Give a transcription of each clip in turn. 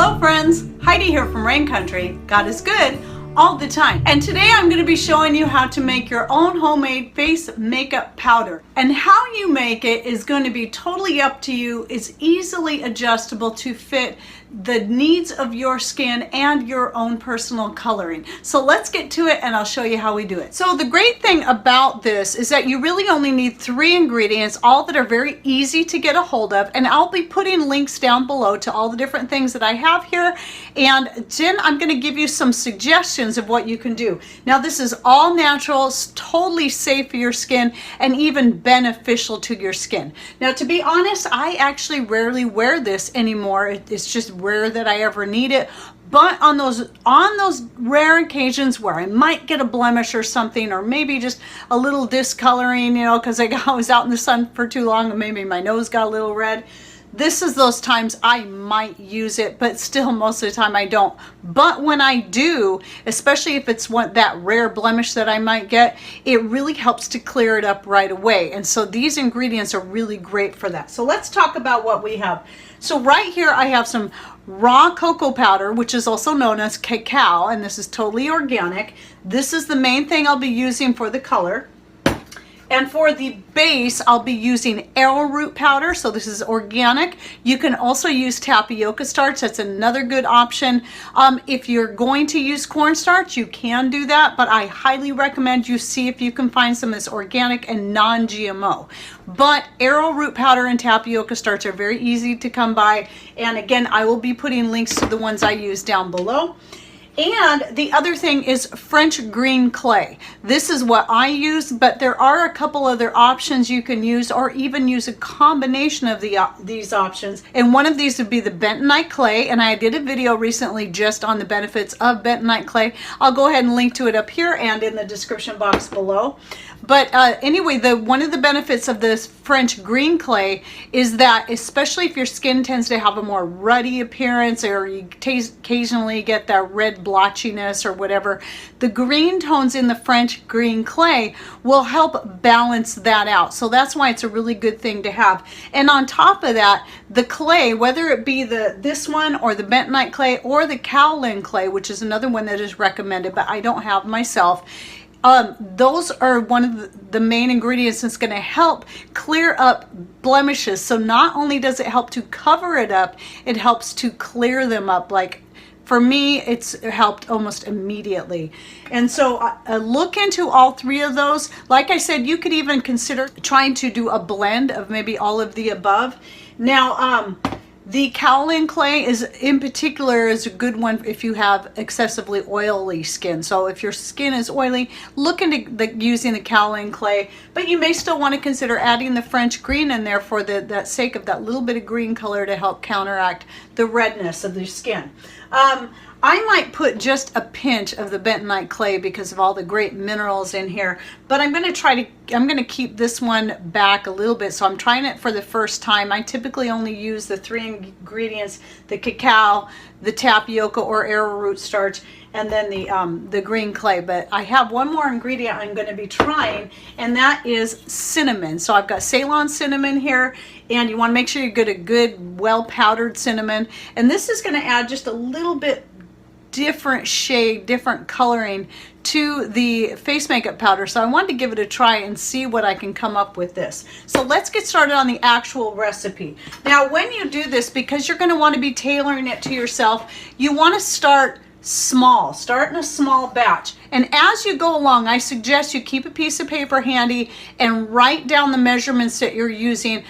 Hello friends, Heidi here from Rain Country. God is good all the time. And today I'm going to be showing you how to make your own homemade face makeup powder. And how you make it is going to be totally up to you. It's easily adjustable to fit the needs of your skin and your own personal coloring. So let's get to it and I'll show you how we do it. So the great thing about this is that you really only need 3 ingredients, all that are very easy to get a hold of, and I'll be putting links down below to all the different things that I have here, and then I'm going to give you some suggestions of what you can do. Now this is all natural, it's totally safe for your skin, and even beneficial to your skin. Now to be honest, I actually rarely wear this anymore. It's just rare that I ever need it. But on those rare occasions where I might get a blemish or something, or maybe just a little discoloring, you know, because I was out in the sun for too long and maybe my nose got a little red, this is those times I might use it, but still most of the time I don't. But when I do, especially if it's that rare blemish that I might get, it really helps to clear it up right away. And so these ingredients are really great for that. So let's talk about what we have. So right here I have some raw cocoa powder, which is also known as cacao, and this is totally organic. This is the main thing I'll be using for the color. And for the base, I'll be using arrowroot powder, so this is organic. You can also use tapioca starch, that's another good option. If you're going to use cornstarch, you can do that, but I highly recommend you see if you can find some that's organic and non-GMO. But arrowroot powder and tapioca starch are very easy to come by, and again, I will be putting links to the ones I use down below. And the other thing is French green clay. This is what I use, but there are a couple other options you can use, or even use a combination of these options. And one of these would be the bentonite clay, and I did a video recently just on the benefits of bentonite clay. I'll go ahead and link to it up here and in the description box below. But anyway, one of the benefits of this French green clay is that, especially if your skin tends to have a more ruddy appearance, or you occasionally get that red blotchiness or whatever, the green tones in the French green clay will help balance that out. So that's why it's a really good thing to have. And on top of that, the clay, whether it be this one or the bentonite clay or the kaolin clay, which is another one that is recommended, but I don't have myself, those are one of the main ingredients that's going to help clear up blemishes. So not only does it help to cover it up, it helps to clear them up. Like for me, it's helped almost immediately. And so look into all 3 of those. Like I said, you could even consider trying to do a blend of maybe all of the above. Now, the kaolin clay in particular is a good one if you have excessively oily skin. So if your skin is oily, look into using the kaolin clay, but you may still want to consider adding the French green in there for that sake of that little bit of green color to help counteract the redness of the skin. I might put just a pinch of the bentonite clay because of all the great minerals in here, but I'm going to keep this one back a little bit. So I'm trying it for the first time. I typically only use the 3 ingredients, the cacao, the tapioca or arrowroot starch, and then the green clay. But I have one more ingredient I'm going to be trying, and that is cinnamon. So I've got Ceylon cinnamon here, and you want to make sure you get a good well powdered cinnamon, and this is going to add just a little bit different shade, different coloring to the face makeup powder. So I wanted to give it a try and see what I can come up with this. So let's get started on the actual recipe. Now when you do this, because you're going to want to be tailoring it to yourself, you want to start small. Start in a small batch. And as you go along, I suggest you keep a piece of paper handy and write down the measurements that you're using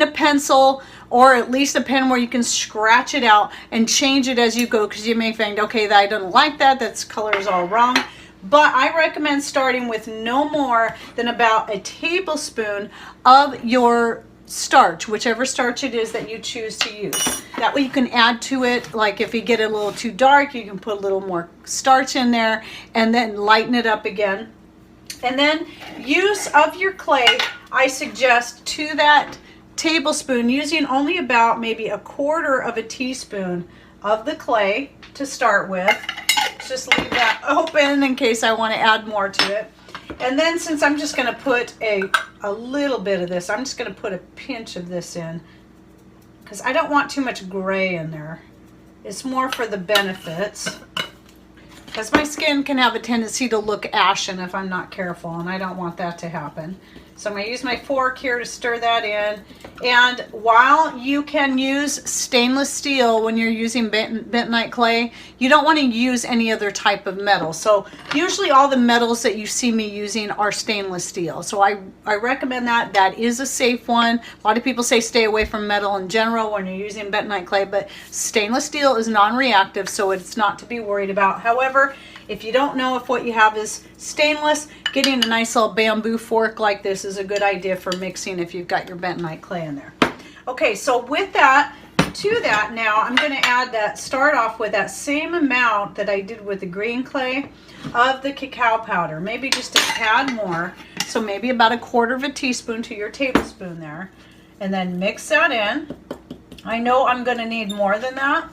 a pencil, or at least a pen where you can scratch it out and change it as you go, because you may find, okay, I don't like that, that's color is all wrong. But I recommend starting with no more than about a tablespoon of your starch, whichever starch it is that you choose to use. That way you can add to it, like if you get it a little too dark, you can put a little more starch in there and then lighten it up again. And then use of your clay, I suggest to that tablespoon using only about maybe 1/4 teaspoon of the clay to start with. Just leave that open in case I want to add more to it. And then since I'm just going to put a little bit of this, I'm just going to put a pinch of this in because I don't want too much gray in there. It's more for the benefits, because my skin can have a tendency to look ashen if I'm not careful, and I don't want that to happen. So I'm going to use my fork here to stir that in. And while you can use stainless steel when you're using bentonite clay, you don't want to use any other type of metal. So usually all the metals that you see me using are stainless steel. So I recommend that. That is a safe one. A lot of people say stay away from metal in general when you're using bentonite clay, but stainless steel is non-reactive, so it's not to be worried about. However, if you don't know if what you have is stainless, getting a nice little bamboo fork like this is a good idea for mixing if you've got your bentonite clay in there. Okay, so with that, to that now, I'm going to add that, start off with that same amount that I did with the green clay of the cacao powder, maybe just a tad more. So maybe about 1/4 teaspoon to your tablespoon there. And then mix that in. I know I'm going to need more than that.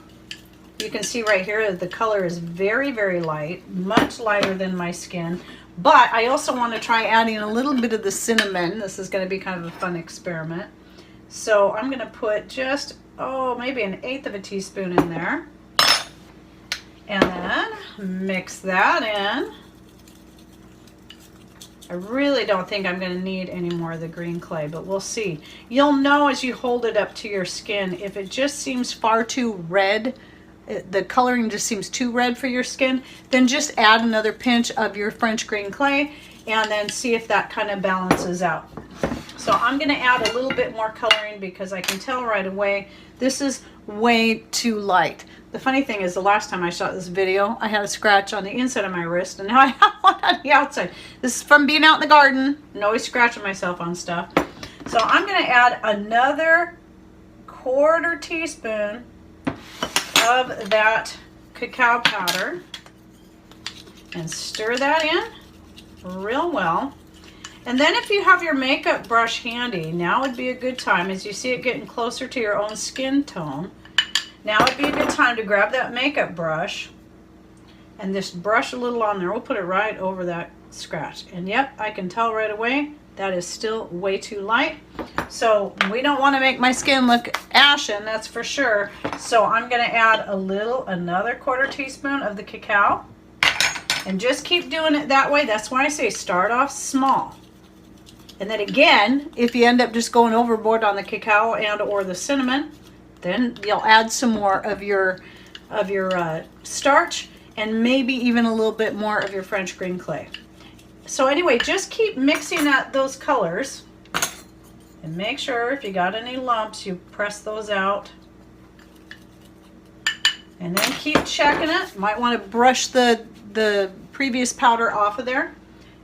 You can see right here that the color is very, very light, much lighter than my skin. But I also want to try adding a little bit of the cinnamon. This is going to be kind of a fun experiment. So I'm going to put just, maybe 1/8 teaspoon in there. And then mix that in. I really don't think I'm going to need any more of the green clay, but we'll see. You'll know as you hold it up to your skin if it just seems far too red, the coloring just seems too red for your skin, then just add another pinch of your French green clay and then see if that kind of balances out. So I'm going to add a little bit more coloring because I can tell right away this is way too light. The funny thing is, the last time I shot this video, I had a scratch on the inside of my wrist, and now I have one on the outside. This is from being out in the garden and always scratching myself on stuff. So I'm going to add another 1/4 teaspoon of that cacao powder and stir that in real well. And then if you have your makeup brush handy, now would be a good time, as you see it getting closer to your own skin tone. Now would be a good time to grab that makeup brush and just brush a little on there. We'll put it right over that scratch. And yep, I can tell right away that is still way too light. So we don't want to make my skin look ashen, that's for sure. So I'm going to add another 1/4 teaspoon of the cacao. And just keep doing it that way. That's why I say start off small. And then again, if you end up just going overboard on the cacao and or the cinnamon, then you'll add some more of your starch and maybe even a little bit more of your French green clay. So anyway, just keep mixing those colors and make sure if you got any lumps, you press those out. And then keep checking it. Might want to brush the previous powder off of there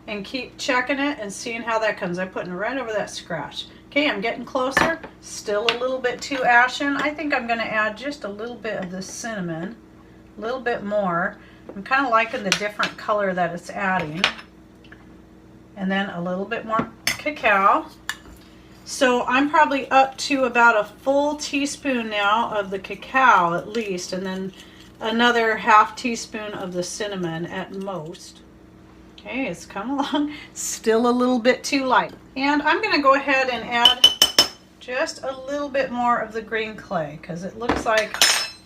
and keep checking it and seeing how that comes. I'm putting it right over that scratch. Okay, I'm getting closer. Still a little bit too ashen. I think I'm going to add just a little bit of the cinnamon, a little bit more. I'm kind of liking the different color that it's adding. And then a little bit more cacao. So I'm probably up to about a full teaspoon now of the cacao at least, and then another 1/2 teaspoon of the cinnamon at most. Okay, it's come along. Still a little bit too light. And I'm going to go ahead and add just a little bit more of the green clay because it looks like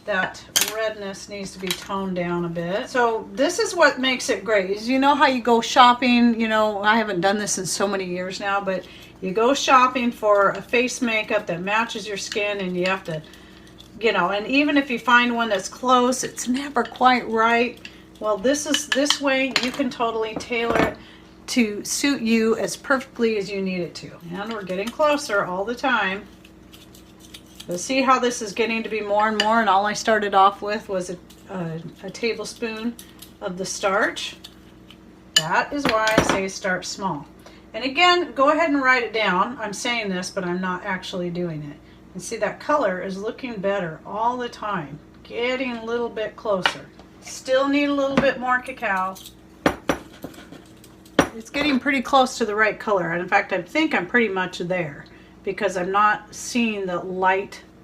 that redness needs to be toned down a bit. So this is what makes it great. Is you know how you go shopping, you know, I haven't done this in so many years now, but you go shopping for a face makeup that matches your skin and you have to, you know, and even if you find one that's close, it's never quite right. Well, this way you can totally tailor it to suit you as perfectly as you need it to. And we're getting closer all the time. But see how this is getting to be more and more, and all I started off with was a tablespoon of the starch. That is why I say start small. And again, go ahead and write it down. I'm saying this, but I'm not actually doing it. And see, that color is looking better all the time, getting a little bit closer. Still need a little bit more cacao. It's getting pretty close to the right color. And in fact, I think I'm pretty much there because I'm not seeing the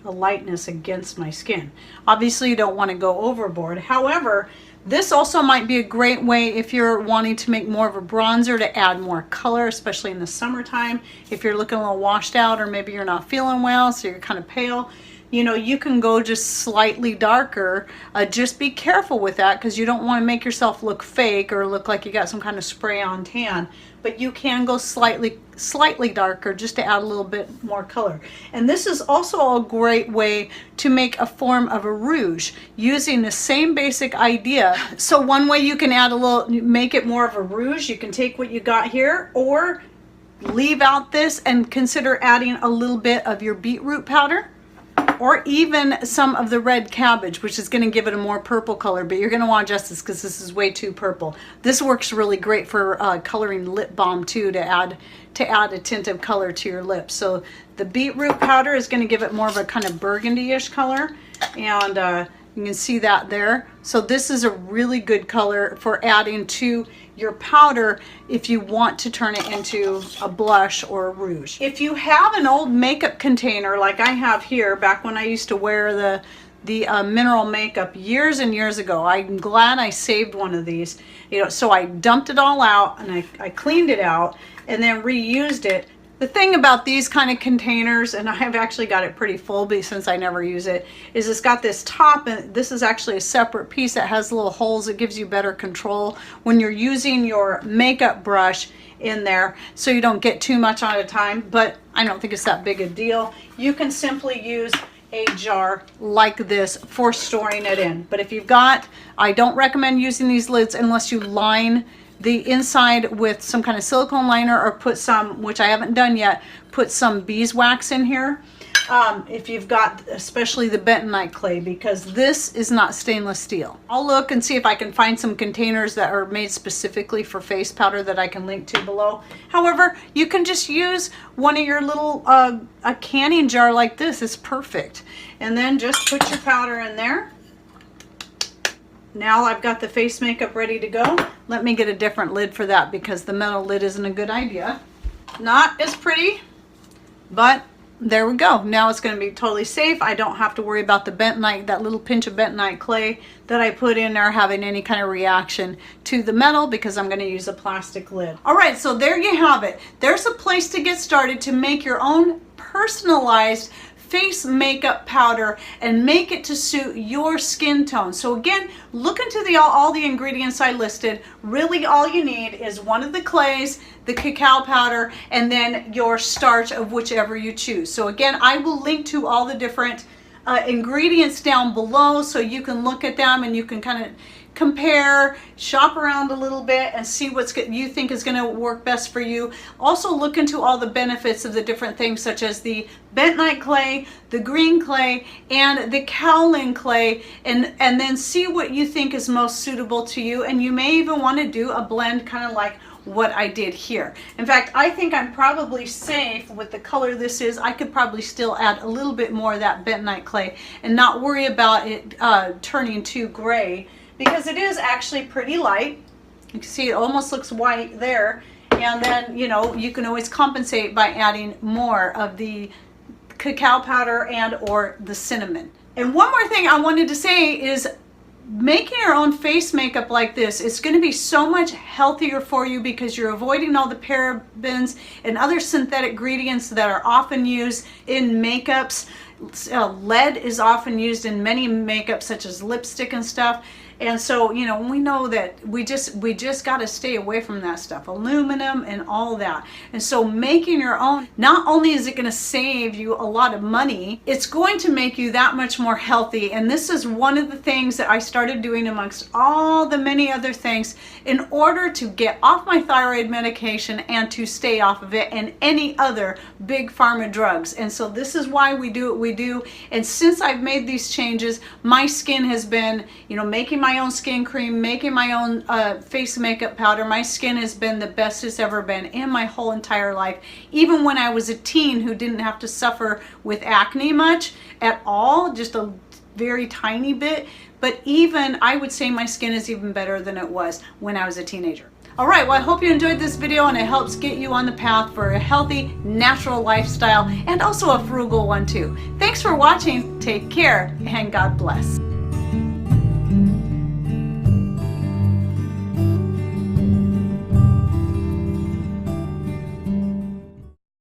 lightness against my skin. Obviously, you don't want to go overboard. However, this also might be a great way if you're wanting to make more of a bronzer to add more color, especially in the summertime. If you're looking a little washed out or maybe you're not feeling well, so you're kind of pale, you know, you can go just slightly darker. Just be careful with that because you don't want to make yourself look fake or look like you got some kind of spray on tan. But you can go slightly darker just to add a little bit more color. And this is also a great way to make a form of a rouge using the same basic idea. So one way you can add a little, make it more of a rouge, you can take what you got here or leave out this and consider adding a little bit of your beetroot powder, or even some of the red cabbage, which is going to give it a more purple color, but you're going to want to adjust this because this is way too purple. This works really great for coloring lip balm too, to add a tint of color to your lips. So the beetroot powder is going to give it more of a kind of burgundy-ish color, and you can see that there. So this is a really good color for adding to your powder if you want to turn it into a blush or a rouge. If you have an old makeup container like I have here, back when I used to wear the mineral makeup years and years ago, I'm glad I saved one of these. You know, so I dumped it all out and I cleaned it out and then reused it. The thing about these kind of containers, and I've actually got it pretty full since I never use it, is it's got this top, and this is actually a separate piece that has little holes. It gives you better control when you're using your makeup brush in there, so you don't get too much at a time, but I don't think it's that big a deal. You can simply use a jar like this for storing it in. But if you've got, I don't recommend using these lids unless you line the inside with some kind of silicone liner, or put some, which I haven't done yet, put some beeswax in here. If you've got especially the bentonite clay, because this is not stainless steel. I'll look and see if I can find some containers that are made specifically for face powder that I can link to below. However, you can just use one of your little a canning jar like this. It's perfect. And then just put your powder in there. Now I've got the face makeup ready to go. Let me get a different lid for that because the metal lid isn't a good idea. Not as pretty, but there we go. Now it's going to be totally safe. I don't have to worry about the bentonite, that little pinch of bentonite clay that I put in there, having any kind of reaction to the metal, because I'm going to use a plastic lid. All right, so there you have it. There's a place to get started to make your own personalized face makeup powder and make it to suit your skin tone. So again, look into all the ingredients I listed. Really all you need is one of the clays, the cacao powder, and then your starch of whichever you choose. So again, I will link to all the different ingredients down below so you can look at them and you can kind of compare, shop around a little bit and see what you think is going to work best for you. Also look into all the benefits of the different things, such as the bentonite clay, the green clay, and the kaolin clay, and then see what you think is most suitable to you. And you may even want to do a blend kind of like what I did here. In fact, I think I'm probably safe with the color this is. I could probably still add a little bit more of that bentonite clay and not worry about it turning too gray, because it is actually pretty light. You can see it almost looks white there. And then, you know, you can always compensate by adding more of the cacao powder and or the cinnamon. And one more thing I wanted to say is, making your own face makeup like this is going to be so much healthier for you because you're avoiding all the parabens and other synthetic ingredients that are often used in makeups. Lead is often used in many makeups, such as lipstick and stuff. And so, you know, we know that we just got to stay away from that stuff, aluminum and all that. And so making your own, not only is it going to save you a lot of money, it's going to make you that much more healthy. And this is one of the things that I started doing amongst all the many other things in order to get off my thyroid medication and to stay off of it and any other big pharma drugs. And so this is why we do what we do. And since I've made these changes, my skin has been, you know, making my own skin cream, making my own face makeup powder. My skin has been the best it's ever been in my whole entire life. Even when I was a teen who didn't have to suffer with acne much at all, just a very tiny bit. But even, I would say my skin is even better than it was when I was a teenager. All right, well, I hope you enjoyed this video and it helps get you on the path for a healthy, natural lifestyle and also a frugal one too. Thanks for watching, take care, and God bless.